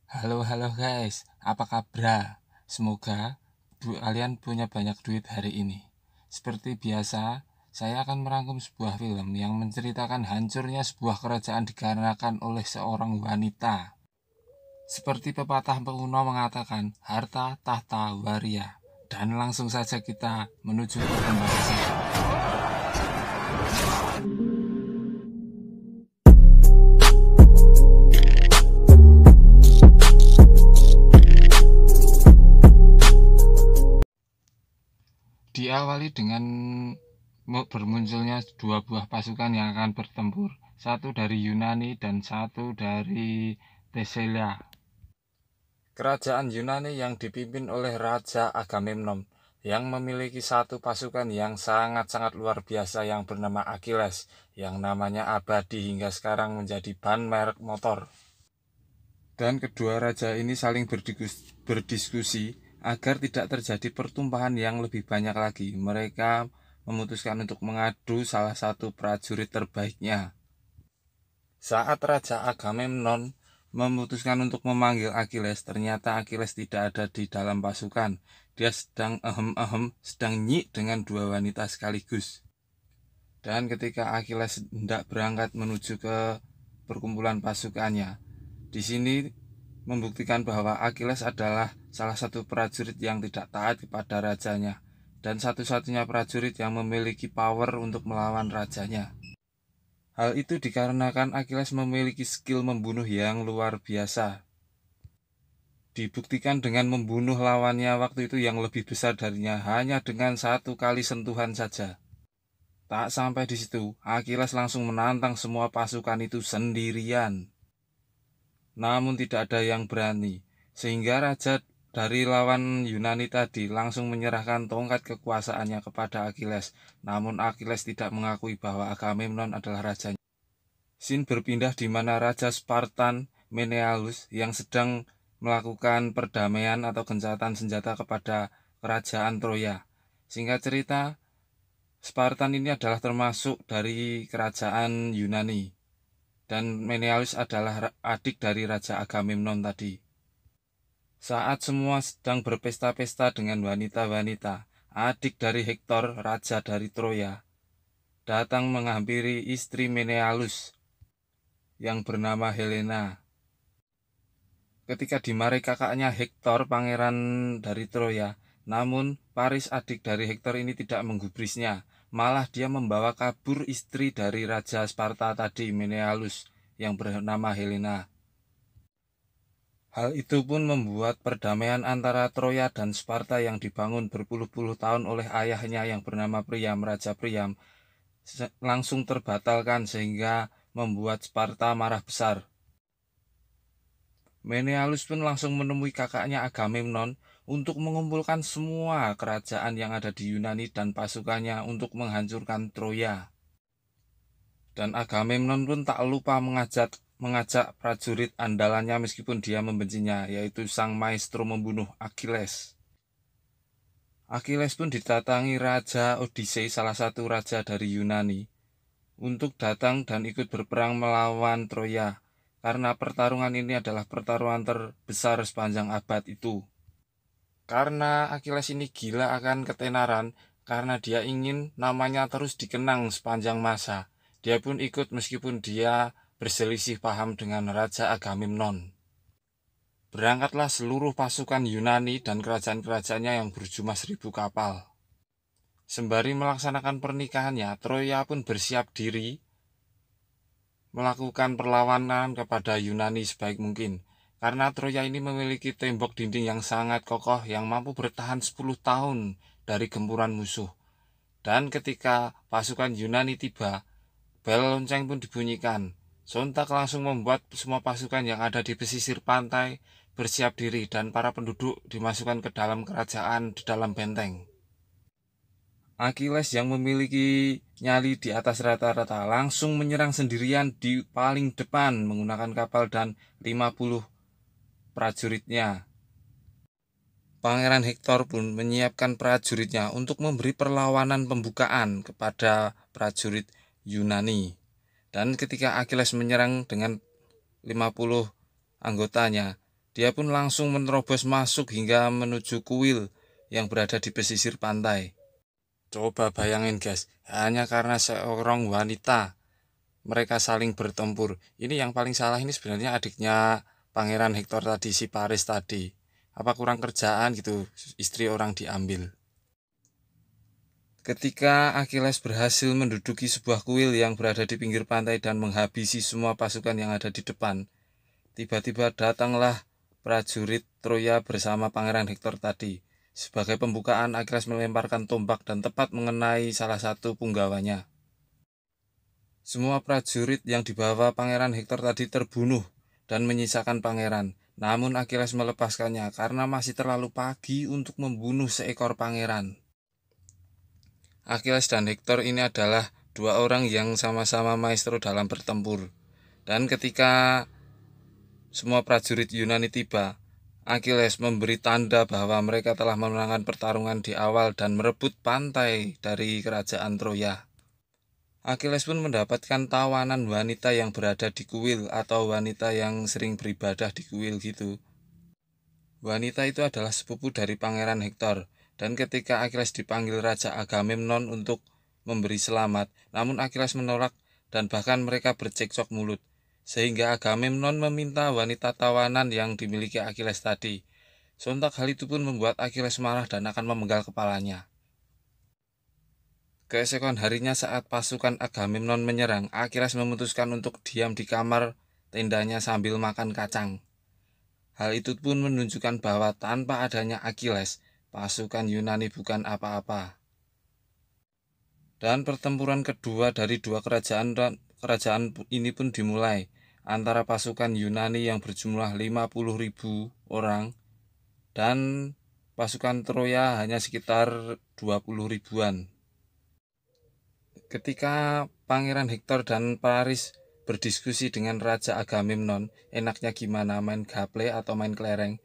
Halo guys, apa kabar? Semoga kalian punya banyak duit hari ini. Seperti biasa, saya akan merangkum sebuah film yang menceritakan hancurnya sebuah kerajaan dikarenakan oleh seorang wanita. Seperti pepatah kuno mengatakan, harta tahta waria. Dan langsung saja kita menuju ke pembahasan. Diawali dengan bermunculnya dua buah pasukan yang akan bertempur, satu dari Yunani dan satu dari Thessalia. Kerajaan Yunani yang dipimpin oleh Raja Agamemnon yang memiliki satu pasukan yang sangat-sangat luar biasa yang bernama Achilles, yang namanya abadi hingga sekarang menjadi ban merek motor. Dan kedua raja ini saling berdiskusi agar tidak terjadi pertumpahan yang lebih banyak lagi. Mereka memutuskan untuk mengadu salah satu prajurit terbaiknya. Saat Raja Agamemnon memutuskan untuk memanggil Achilles, ternyata Achilles tidak ada di dalam pasukan. Dia sedang sedang nyik dengan dua wanita sekaligus. Dan ketika Achilles hendak berangkat menuju ke perkumpulan pasukannya, di sini membuktikan bahwa Achilles adalah salah satu prajurit yang tidak taat kepada rajanya dan satu-satunya prajurit yang memiliki power untuk melawan rajanya. Hal itu dikarenakan Achilles memiliki skill membunuh yang luar biasa. Dibuktikan dengan membunuh lawannya waktu itu yang lebih besar darinya hanya dengan satu kali sentuhan saja. Tak sampai di situ, Achilles langsung menantang semua pasukan itu sendirian. Namun tidak ada yang berani, sehingga raja dari lawan Yunani tadi langsung menyerahkan tongkat kekuasaannya kepada Achilles. Namun Achilles tidak mengakui bahwa Agamemnon adalah rajanya. Scene berpindah di mana Raja Spartan Menelaus yang sedang melakukan perdamaian atau gencatan senjata kepada kerajaan Troya. Singkat cerita, Spartan ini adalah termasuk dari kerajaan Yunani. Dan Menelaus adalah adik dari Raja Agamemnon tadi. Saat semua sedang berpesta-pesta dengan wanita-wanita, adik dari Hektor, raja dari Troya, datang menghampiri istri Menelaus yang bernama Helena. Ketika dimarahi kakaknya Hektor, pangeran dari Troya, namun Paris, adik dari Hektor ini tidak menggubrisnya. Malah dia membawa kabur istri dari Raja Sparta tadi, Menelaus, yang bernama Helena. Hal itu pun membuat perdamaian antara Troya dan Sparta yang dibangun berpuluh-puluh tahun oleh ayahnya yang bernama Priam, Raja Priam, langsung terbatalkan sehingga membuat Sparta marah besar. Menelaus pun langsung menemui kakaknya Agamemnon untuk mengumpulkan semua kerajaan yang ada di Yunani dan pasukannya untuk menghancurkan Troya. Dan Agamemnon pun tak lupa mengajak prajurit andalannya meskipun dia membencinya, yaitu sang maestro membunuh Achilles. Achilles pun didatangi Raja Odyssey, salah satu raja dari Yunani, untuk datang dan ikut berperang melawan Troya, karena pertarungan ini adalah pertarungan terbesar sepanjang abad itu. Karena Achilles ini gila akan ketenaran, karena dia ingin namanya terus dikenang sepanjang masa. Dia pun ikut meskipun dia berselisih paham dengan Raja Agamemnon. Berangkatlah seluruh pasukan Yunani dan kerajaan-kerajaannya yang berjumlah 1000 kapal. Sembari melaksanakan pernikahannya, Troya pun bersiap diri melakukan perlawanan kepada Yunani sebaik mungkin. Karena Troya ini memiliki tembok dinding yang sangat kokoh yang mampu bertahan 10 tahun dari gempuran musuh. Dan ketika pasukan Yunani tiba, bel lonceng pun dibunyikan. Sontak langsung membuat semua pasukan yang ada di pesisir pantai bersiap diri dan para penduduk dimasukkan ke dalam kerajaan di dalam benteng. Achilles yang memiliki nyali di atas rata-rata langsung menyerang sendirian di paling depan menggunakan kapal dan 50 prajuritnya. Pangeran Hektor pun menyiapkan prajuritnya untuk memberi perlawanan pembukaan kepada prajurit Yunani. Dan ketika Achilles menyerang dengan 50 anggotanya, Dia pun langsung menerobos masuk hingga menuju kuil yang berada di pesisir pantai. Coba bayangin guys, hanya karena seorang wanita mereka saling bertempur. Ini yang paling salah ini sebenarnya adiknya Pangeran Hektor tadi, si Paris tadi. Apa kurang kerjaan gitu, istri orang diambil. Ketika Achilles berhasil menduduki sebuah kuil yang berada di pinggir pantai dan menghabisi semua pasukan yang ada di depan, tiba-tiba datanglah prajurit Troya bersama Pangeran Hektor tadi. Sebagai pembukaan, Achilles melemparkan tombak dan tepat mengenai salah satu punggawanya. Semua prajurit yang dibawa Pangeran Hektor tadi terbunuh dan menyisakan pangeran. Namun Achilles melepaskannya karena masih terlalu pagi untuk membunuh seekor pangeran. Achilles dan Hektor ini adalah dua orang yang sama-sama maestro dalam bertempur. Dan ketika semua prajurit Yunani tiba, Achilles memberi tanda bahwa mereka telah memenangkan pertarungan di awal dan merebut pantai dari kerajaan Troya. Achilles pun mendapatkan tawanan wanita yang berada di kuil atau wanita yang sering beribadah di kuil gitu. Wanita itu adalah sepupu dari Pangeran Hektor, dan ketika Achilles dipanggil Raja Agamemnon untuk memberi selamat, namun Achilles menolak dan bahkan mereka bercekcok mulut, sehingga Agamemnon meminta wanita tawanan yang dimiliki Achilles tadi. Sontak hal itu pun membuat Achilles marah dan akan memenggal kepalanya. Keesokan harinya saat pasukan Agamemnon menyerang, Achilles memutuskan untuk diam di kamar tendanya sambil makan kacang. Hal itu pun menunjukkan bahwa tanpa adanya Achilles, pasukan Yunani bukan apa-apa. Dan pertempuran kedua dari dua kerajaan ini pun dimulai antara pasukan Yunani yang berjumlah 50.000 orang dan pasukan Troya hanya sekitar 20 ribuan. Ketika Pangeran Hektor dan Paris berdiskusi dengan Raja Agamemnon, enaknya gimana, main gaple atau main kelereng,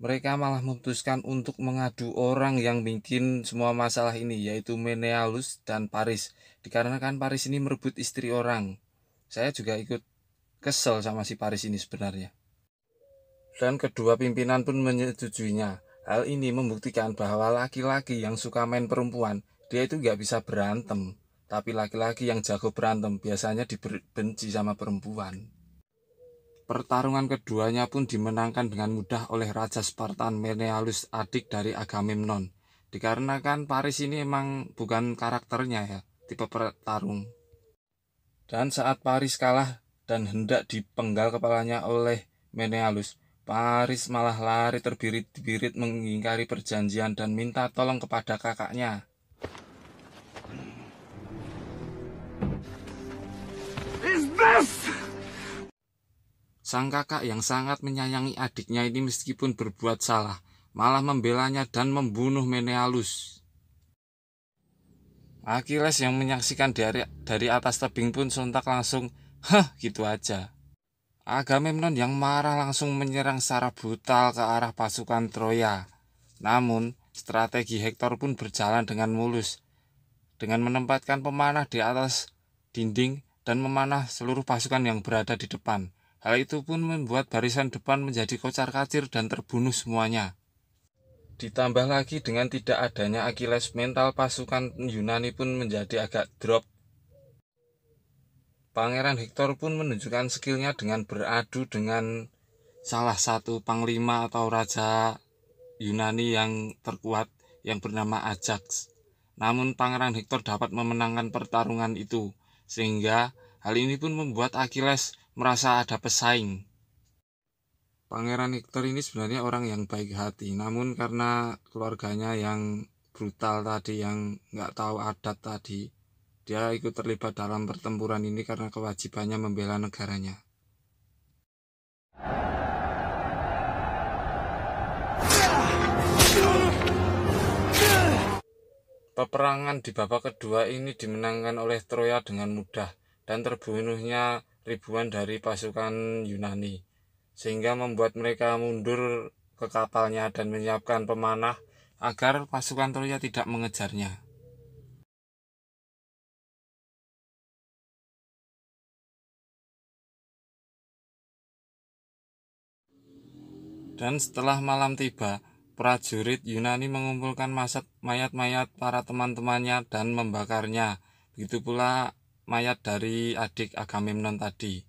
mereka malah memutuskan untuk mengadu orang yang bikin semua masalah ini, yaitu Menelaus dan Paris. Dikarenakan Paris ini merebut istri orang. Saya juga ikut kesel sama si Paris ini sebenarnya. Dan kedua pimpinan pun menyetujuinya. Hal ini membuktikan bahwa laki-laki yang suka main perempuan, dia itu gak bisa berantem. Tapi laki-laki yang jago berantem biasanya dibenci sama perempuan. Pertarungan keduanya pun dimenangkan dengan mudah oleh Raja Spartan Menelaus, adik dari Agamemnon. Dikarenakan Paris ini emang bukan karakternya ya, tipe petarung. Dan saat Paris kalah dan hendak dipenggal kepalanya oleh Menelaus, Paris malah lari terbirit-birit mengingkari perjanjian dan minta tolong kepada kakaknya. Sang kakak yang sangat menyayangi adiknya ini meskipun berbuat salah, malah membelanya dan membunuh Menelaus. Achilles yang menyaksikan dari atas tebing pun sontak langsung, "Hah, gitu aja." Agamemnon yang marah langsung menyerang secara brutal ke arah pasukan Troya. Namun, strategi Hektor pun berjalan dengan mulus, dengan menempatkan pemanah di atas dinding dan memanah seluruh pasukan yang berada di depan. Hal itu pun membuat barisan depan menjadi kocar-kacir dan terbunuh semuanya. Ditambah lagi dengan tidak adanya Achilles, mental pasukan Yunani pun menjadi agak drop. Pangeran Hektor pun menunjukkan skillnya dengan beradu dengan salah satu panglima atau raja Yunani yang terkuat yang bernama Ajax. Namun Pangeran Hektor dapat memenangkan pertarungan itu, sehingga hal ini pun membuat Achilles merasa ada pesaing. Pangeran Hektor ini sebenarnya orang yang baik hati, namun karena keluarganya yang brutal tadi, yang nggak tahu adat tadi, dia ikut terlibat dalam pertempuran ini karena kewajibannya membela negaranya. Peperangan di babak kedua ini dimenangkan oleh Troya dengan mudah dan terbunuhnya ribuan dari pasukan Yunani, sehingga membuat mereka mundur ke kapalnya dan menyiapkan pemanah agar pasukan Troya tidak mengejarnya. Dan setelah malam tiba, prajurit Yunani mengumpulkan mayat-mayat para teman-temannya dan membakarnya. Begitu pula mayat dari adik Agamemnon tadi.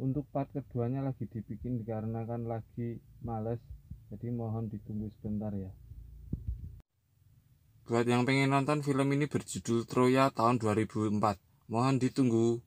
Untuk part keduanya lagi dibikin dikarenakan lagi males, jadi mohon ditunggu sebentar ya. Buat yang pengen nonton film ini berjudul Troya tahun 2004, mohon ditunggu.